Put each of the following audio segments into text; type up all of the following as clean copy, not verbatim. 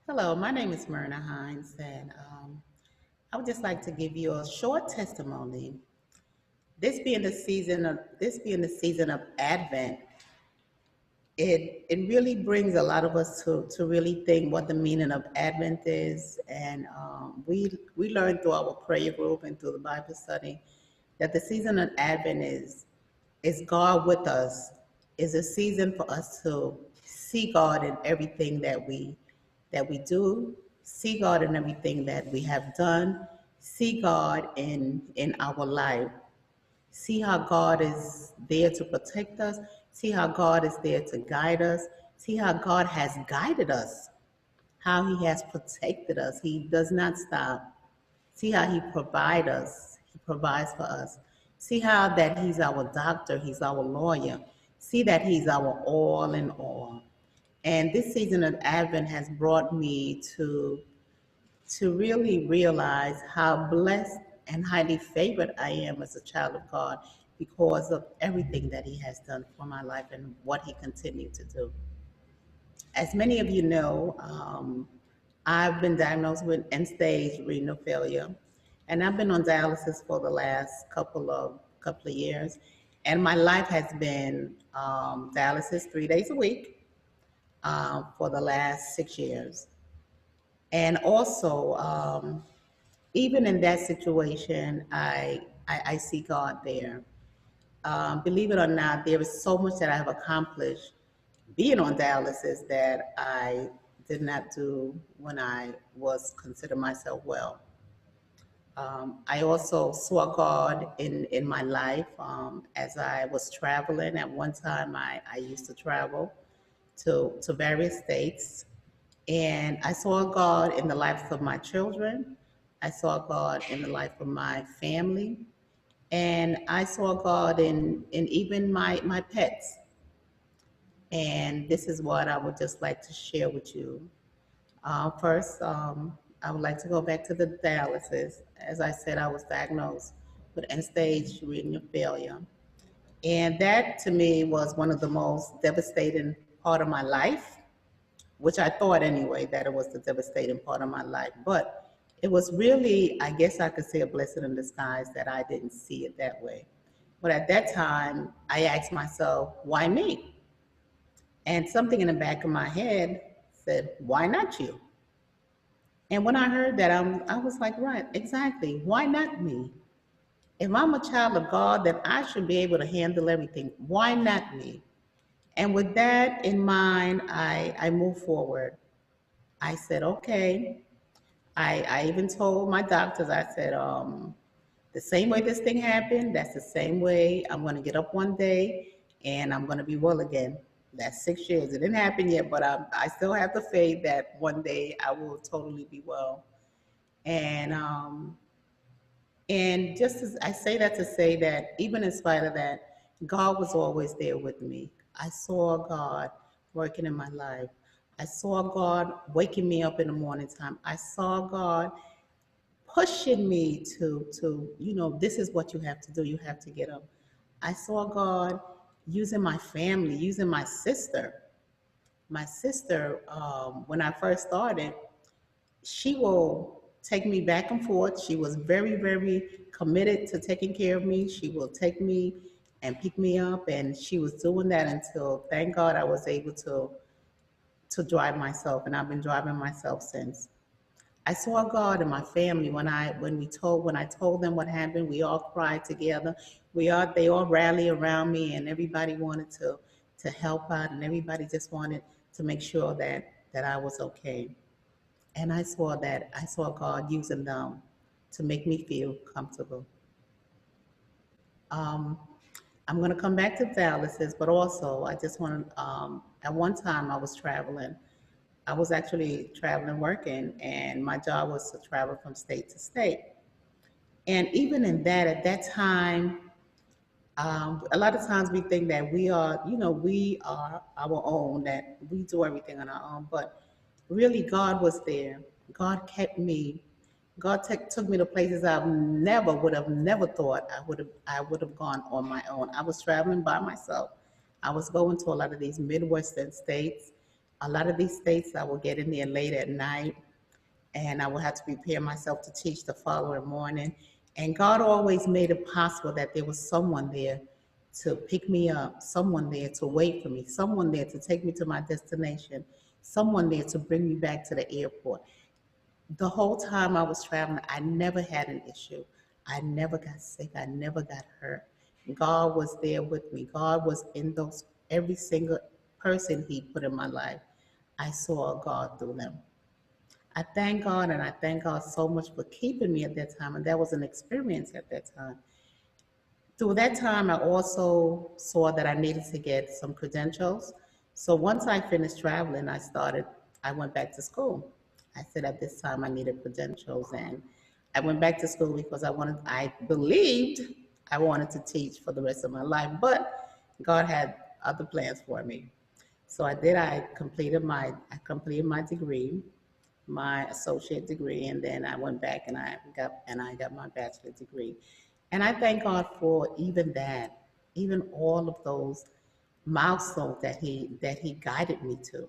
Hello, my name is Myrna Hines, and I would just like to give you a short testimony. This being the season of Advent, it really brings a lot of us to really think what the meaning of Advent is, and we learned through our prayer group and through the Bible study that the season of Advent is God with us, is a season for us to see God in everything that we do, see God in everything that we have done, see God in our life, see how God is there to protect us, see how God is there to guide us, see how God has guided us, how He has protected us. He does not stop. See how He provides us. He provides for us. See how that He's our doctor, He's our lawyer. See that He's our all in all. And this season of Advent has brought me to really realize how blessed and highly favored I am as a child of God because of everything that He has done for my life and what He continued to do. As many of you know, I've been diagnosed with end-stage renal failure, and I've been on dialysis for the last couple of years. And my life has been dialysis 3 days a week for the last 6 years. And also, even in that situation, I see God there. Believe it or not, there is so much that I have accomplished being on dialysis that I did not do when I was considered myself well. I also saw God in my life as I was traveling. At one time, I used to travel to various states, and I saw God in the lives of my children. I saw God in the life of my family, and I saw God in even my pets. And this is what I would just like to share with you. First, I would like to go back to the dialysis. As I said, I was diagnosed with end-stage renal failure. And that to me was one of the most devastating part of my life, which I thought anyway that it was the devastating part of my life. But it was really, I guess I could say, a blessing in disguise that I didn't see it that way. But at that time, I asked myself, why me? And something in the back of my head said, why not you? And when I heard that, I was like, right, exactly. Why not me? If I'm a child of God, then I should be able to handle everything. Why not me? And with that in mind, I moved forward. I said, okay. I even told my doctors, I said, the same way this thing happened, that's the same way I'm going to get up one day and I'm going to be well again. That's 6 years. It didn't happen yet, but I still have the faith that one day I will totally be well. And and just as I say that to say that even in spite of that, God was always there with me. I saw God working in my life. I saw God waking me up in the morning time. I saw God pushing me to this is what you have to do. You have to get up. I saw God using my family, using my sister. My sister, when I first started, she will take me back and forth. She was very, very committed to taking care of me. She will take me and pick me up, and she was doing that until, thank God, I was able to drive myself, and I've been driving myself since. I saw God in my family when I told them what happened. We all cried together. They all rallied around me, and everybody wanted to help out, and everybody just wanted to make sure that I was okay. And I saw God using them to make me feel comfortable. Um, I'm going to come back to dialysis, but also I just want to, at one time I was traveling. I was actually traveling working, and my job was to travel from state to state. And even in that, at that time, a lot of times we think that we are our own, that we do everything on our own, but really God was there. God kept me. God took me to places I would have never thought I would have gone on my own. I was traveling by myself. I was going to a lot of these Midwestern states, A lot of these states, I will get in there late at night, and I will have to prepare myself to teach the following morning. And God always made it possible that there was someone there to pick me up, someone there to wait for me, someone there to take me to my destination, someone there to bring me back to the airport. The whole time I was traveling, I never had an issue. I never got sick. I never got hurt. God was there with me. God was in those every single person He put in my life. I saw God through them. I thank God, and I thank God so much for keeping me at that time. And that was an experience at that time. Through that time, I also saw that I needed to get some credentials. So once I finished traveling, I went back to school. I said at this time I needed credentials, and I went back to school because I believed I wanted to teach for the rest of my life, but God had other plans for me. So I did. I completed my degree, my associate degree, and then I went back and I got my bachelor's degree. And I thank God for even that, even all of those milestones that He guided me to.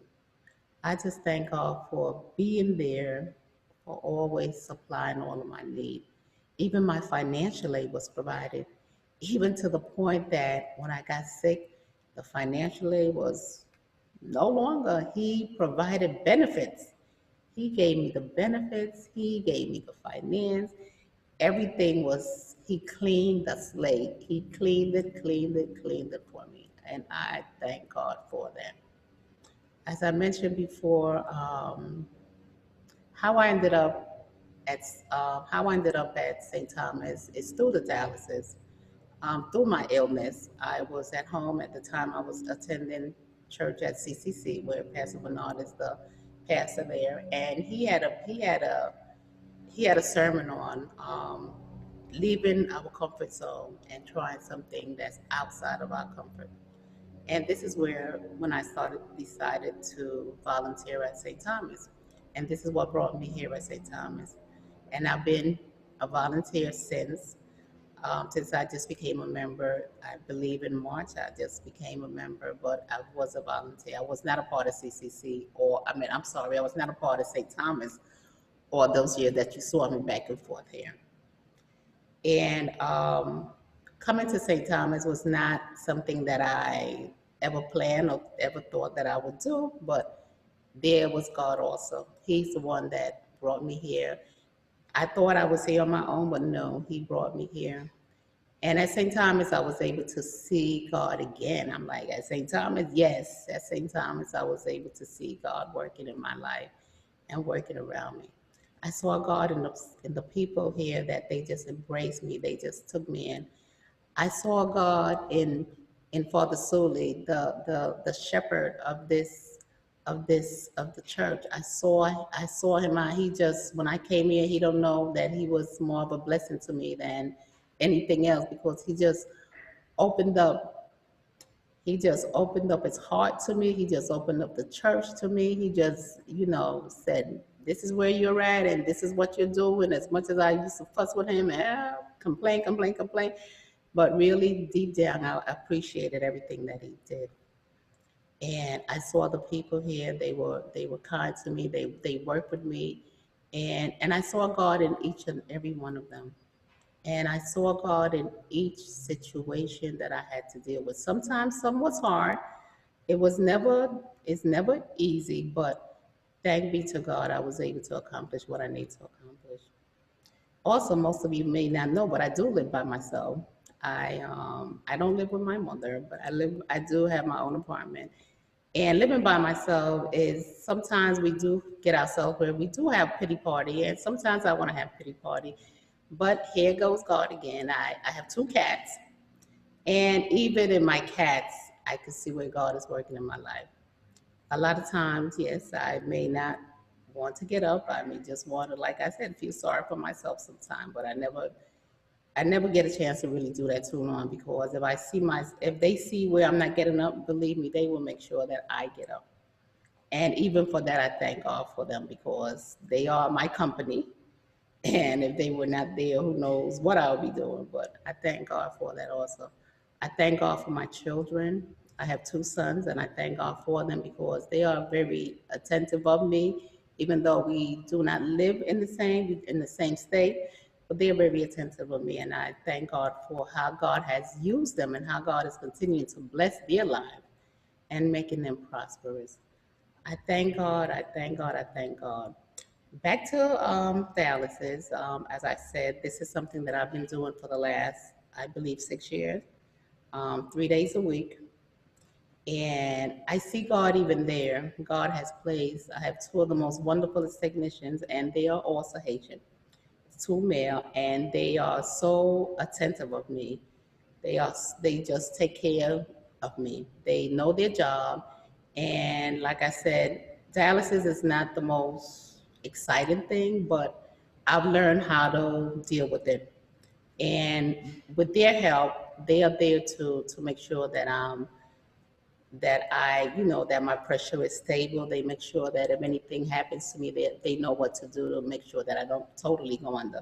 I just thank God for being there, for always supplying all of my need. Even my financial aid was provided, even to the point that when I got sick, the financial aid was no longer. He provided benefits. He gave me the benefits. He gave me the finance. Everything was, He cleaned the slate. He cleaned it for me. And I thank God for that. As I mentioned before, how I ended up how I ended up at St. Thomas is through the dialysis. Through my illness, I was at home at the time. I was attending church at CCC, where Pastor Bernard is the pastor there, and he had a sermon on leaving our comfort zone and trying something that's outside of our comfort. And this is where, when I decided to volunteer at St. Thomas. And this is what brought me here at St. Thomas. And I've been a volunteer since I just became a member. I believe in March, I just became a member, but I was a volunteer. I was not a part of CCC, I'm sorry, I was not a part of St. Thomas all those years that you saw me back and forth here. And coming to St. Thomas was not something that I ever planned or ever thought that I would do, but there was God also. He's the one that brought me here. I thought I was here on my own, but no, He brought me here. And at St. Thomas, I was able to see God again. I'm like, at St. Thomas, yes, at St. Thomas, I was able to see God working in my life and working around me. I saw God in the people here, that they just embraced me. They just took me in. I saw God in Father Sully, the shepherd of the church. I saw him. He just, when I came here, he don't know that he was more of a blessing to me than anything else, because opened up he just opened up his heart to me. He just opened up the church to me. He just, said, this is where you're at and this is what you're doing. As much as I used to fuss with him and complain, but really deep down, I appreciated everything that he did. And I saw the people here. They were kind to me. They worked with me, and I saw God in each and every one of them. And I saw God in each situation that I had to deal with. Sometimes some was hard. It was never, it's never easy, but thank be to God, I was able to accomplish what I need to accomplish. Also, most of you may not know, but I do live by myself. I don't live with my mother, but I do have my own apartment. And living by myself is, sometimes we do get ourselves where we do have pity party, and sometimes I want to have pity party. But here goes God again. I have two cats, and even in my cats, I can see where God is working in my life. A lot of times, yes, I may not want to get up. I may just want to, like I said, feel sorry for myself sometimes. But I never get a chance to really do that too long, because if they see where I'm not getting up, believe me, they will make sure that I get up. And even for that, I thank God for them, because they are my company. And if they were not there, who knows what I would be doing. But I thank God for that also. I thank God for my children. I have two sons, and I thank God for them because they are very attentive of me, even though we do not live in the same state, but they are very attentive of me, and I thank God for how God has used them and how God is continuing to bless their lives and making them prosperous. I thank God. I thank God. I thank God. Back to dialysis. As I said, this is something that I've been doing for the last, I believe, 6 years, 3 days a week. And I see God even there. God has placed, I have two of the most wonderful technicians, and they are also Haitian, two male, and they are so attentive of me. They are, they just take care of me. They know their job. And like I said, dialysis is not the most exciting thing, but I've learned how to deal with it. And with their help, they are there to make sure that that my pressure is stable. They make sure that if anything happens to me, they know what to do to make sure that I don't totally go under.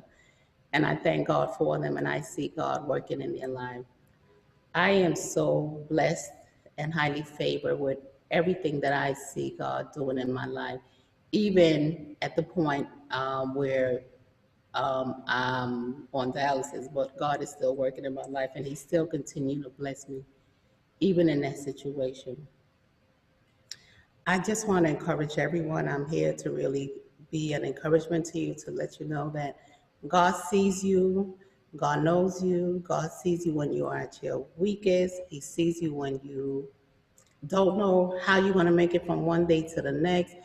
And I thank God for them, and I see God working in their life. I am so blessed and highly favored with everything that I see God doing in my life, even at the point where I'm on dialysis, but God is still working in my life, and He's still continuing to bless me, even in that situation. I just want to encourage everyone. I'm here to really be an encouragement to you, to let you know that God sees you, God knows you, God sees you when you are at your weakest. He sees you when you don't know how you're going to make it from one day to the next.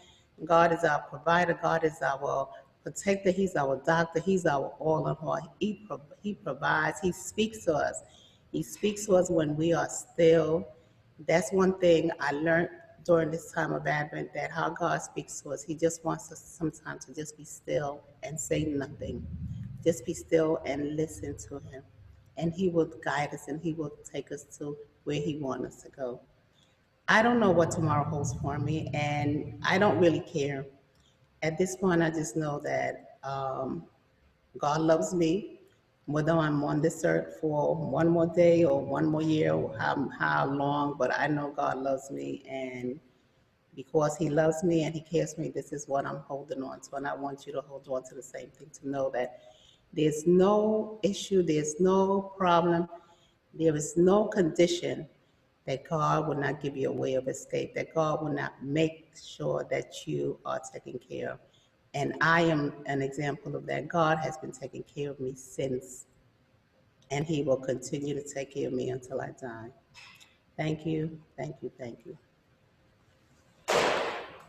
God is our provider. God is our protector. He's our doctor. He's our all in all. He provides. He speaks to us. He speaks to us when we are still. That's one thing I learned during this time of Advent, that how God speaks to us. He just wants us sometimes to just be still and say nothing. Just be still and listen to Him. And He will guide us, and He will take us to where He wants us to go. I don't know what tomorrow holds for me, and I don't really care. At this point, I just know that God loves me, whether I'm on this earth for one more day or one more year, or how long, but I know God loves me, and because He loves me and He cares for me, this is what I'm holding on to, and I want you to hold on to the same thing, to know that there's no issue, there's no problem, there is no condition that God will not give you a way of escape, that God will not make sure that you are taken care of. And I am an example of that. God has been taking care of me since, and He will continue to take care of me until I die. Thank you, thank you, thank you.